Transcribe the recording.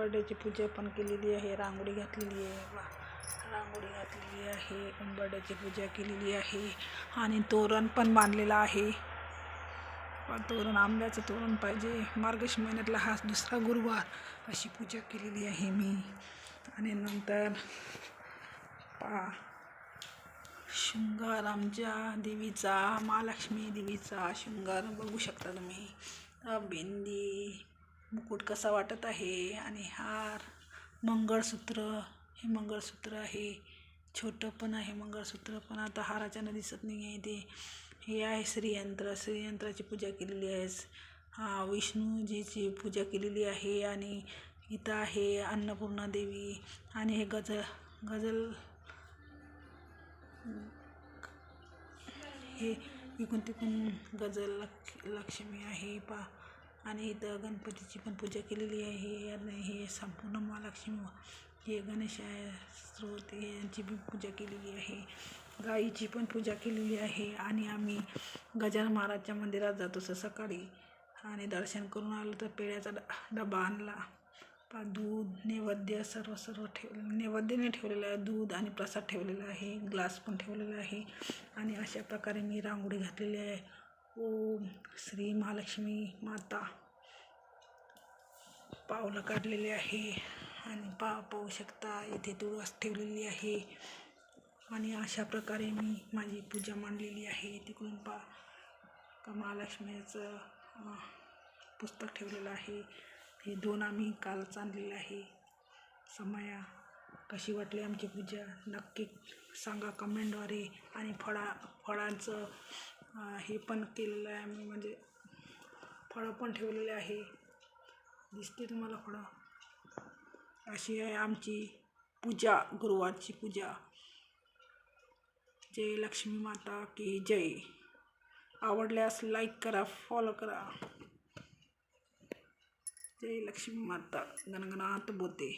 बर्थडेची पूजा पण केलेली आहे. रांगोळी घातलेली आहे. रांगोळी घातलेली आहे. बर्थडेची पूजा केलेली आहे आणि तोरण पण बांधलेला आहे. तोरण आंब्याचं तोरण पाहिजे. मार्गशीर्ष महिन्यातला हा दुसरा गुरुवार अशी पूजा केलेली आहे मी. आणि नंतर शृंगार आमच्या देवीचा, महालक्ष्मी देवीचा शृंगार बघू शकता तुम्ही. बिंदी, मुकुट कसा वाटत आहे आणि हार, मंगळसूत्र, हे मंगळसूत्र आहे. छोटं पण आहे मंगळसूत्र, पण आता हाराच्यानं दिसत नाही आहे ते. हे आहे श्रीयंत्र, श्रीयंत्राची पूजा केलेली आहे. विष्णूजीची पूजा केलेली आहे. आणि इथं आहे अन्नपूर्णा देवी. आणि हे गजल हे इकून तिकून गजल लक्ष्मी आहे आणि इथं गणपतीची पण पूजा केलेली आहे. आणि हे संपूर्ण महालक्ष्मी, हे गणेश स्त्रोत यांची पण पूजा केलेली आहे. गाईची पण पूजा केलेली आहे. आणि आम्ही गजानन महाराजच्या मंदिरात जातो सकाळी आणि दर्शन करून आलो तर पेढ्याचा डबा आणला. दूध, नैवेद्य सर्व नैवेद्याने ठेवलेलं आहे. दूध आणि प्रसाद ठेवलेला आहे. ग्लास पण ठेवलेला आहे. आणि अशा प्रकारे मी रांगोळी घातलेली आहे. ओम श्री महालक्ष्मी माता पावलं काढलेले आहे. आणि पाहू शकता इथे तुळस ठेवलेली आहे. आणि अशा प्रकारे मी माझी पूजा मांडलेली आहे. तिकडून का महालक्ष्मीचं पुस्तक ठेवलेलं आहे. हे 2 आम्ही कालच आणलेलं आहे. समया कशी वाटली आमची पूजा नक्की सांगा कमेंटद्वारे. आणि फळांचं हे पण केलेलं आहे आम्ही, म्हणजे फळं पण ठेवलेले आहे. दिसते तुम्हाला फळं. अशी आहे आमची पूजा, गुरुवारची पूजा. जय लक्ष्मी माता की जय. आवडल्यास लाईक करा, फॉलो करा. जय लक्ष्मी माता गणगणात बोते.